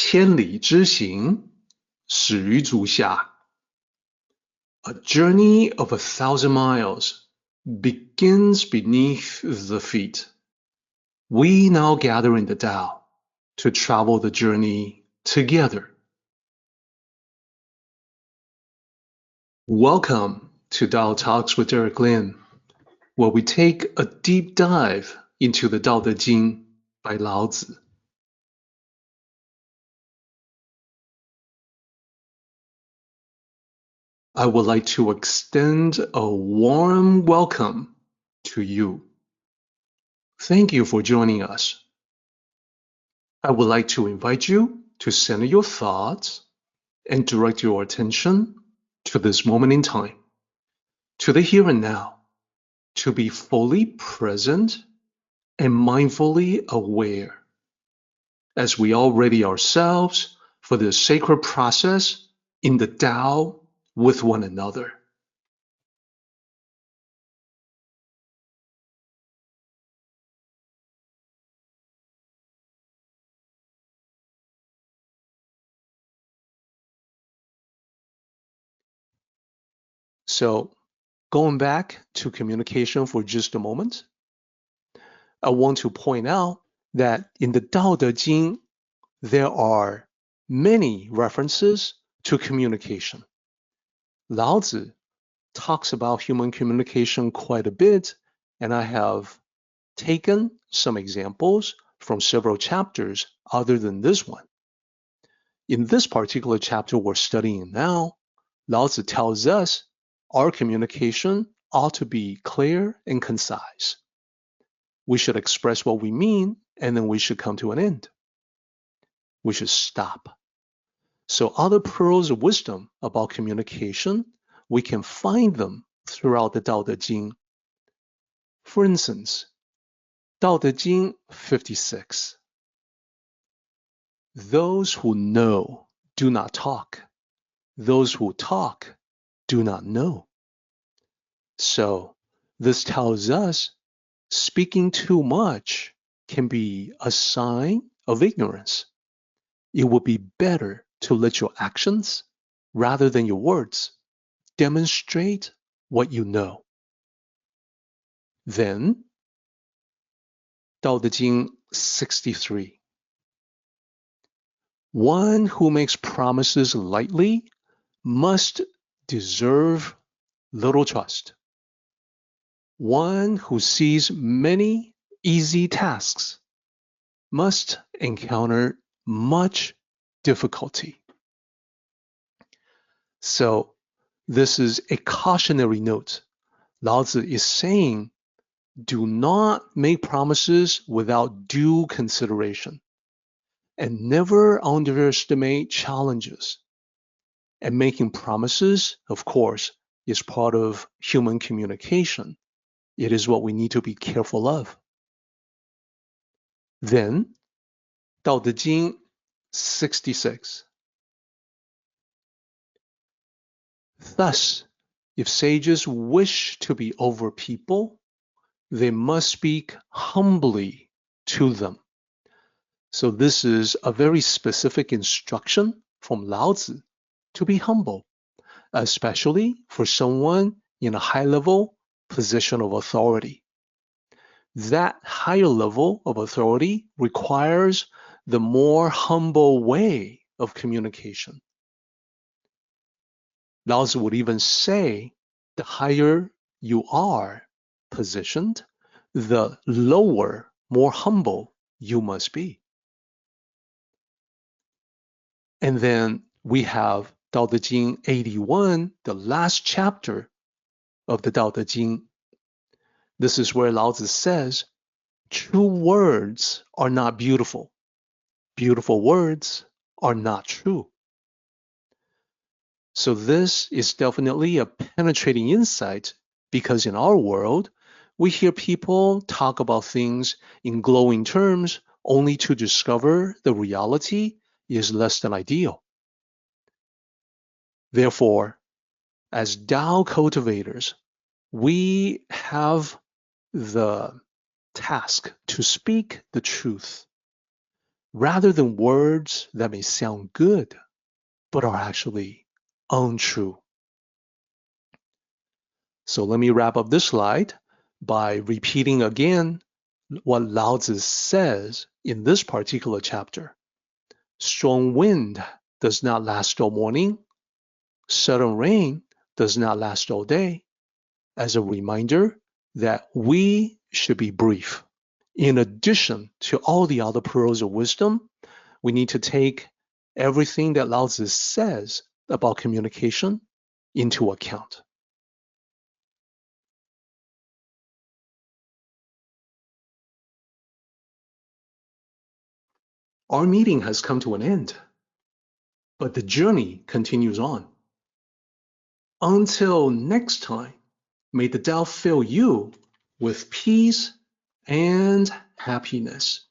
千里之行，始于足下。A journey of 1,000 miles begins beneath the feet. We now gather in the Tao to travel the journey together. Welcome to Tao Talks with Eric Lin, where we take a deep dive into the Tao Te Ching by Lao Tzu. I would like to extend a warm welcome to you. Thank you for joining us. I would like to invite you to center your thoughts and direct your attention to this moment in time, to the here and now, to be fully present and mindfully aware as we all ready ourselves for this sacred process in the Tao with one another. So, going back to communication for just a moment, I want to point out that in the Tao Te Ching, there are many references to communication. Lao Tzu talks about human communication quite a bit, and I have taken some examples from several chapters other than this one. In this particular chapter we're studying now, Lao Tzu tells us our communication ought to be clear and concise. We should express what we mean, and then we should come to an end. We should stop. So other pearls of wisdom about communication, we can find them throughout the Tao Te Ching. For instance, Tao Te Ching 56. Those who know do not talk. Those who talk do not know. So this tells us speaking too much can be a sign of ignorance. It would be better to let your actions, rather than your words, demonstrate what you know. Then, Tao Te Ching 63. One who makes promises lightly must deserve little trust. One who sees many easy tasks must encounter much difficulty. So this is a cautionary note. Lao Tzu is saying, do not make promises without due consideration, and never underestimate challenges. And making promises, of course, is part of human communication. It is what we need to be careful of. Then, Tao Te Ching 66. Thus, if sages wish to be over people, they must speak humbly to them. So this is a very specific instruction from Lao Tzu to be humble, especially for someone in a high-level position of authority. That higher level of authority requires the more humble way of communication. Lao Tzu would even say, the higher you are positioned, the lower, more humble you must be. And then we have Tao Te Ching 81, the last chapter of the Tao Te Ching. This is where Lao Tzu says, true words are not beautiful. Beautiful words are not true. So this is definitely a penetrating insight, because in our world, we hear people talk about things in glowing terms only to discover the reality is less than ideal. Therefore, as Tao cultivators, we have the task to speak the truth, rather than words that may sound good, but are actually untrue. So let me wrap up this slide by repeating again what Lao Tzu says in this particular chapter. Strong wind does not last all morning. Sudden rain does not last all day. As a reminder that we should be brief. In addition to all the other pearls of wisdom, we need to take everything that Lao Tzu says about communication into account. Our meeting has come to an end, but the journey continues on. Until next time, may the Tao fill you with peace and happiness.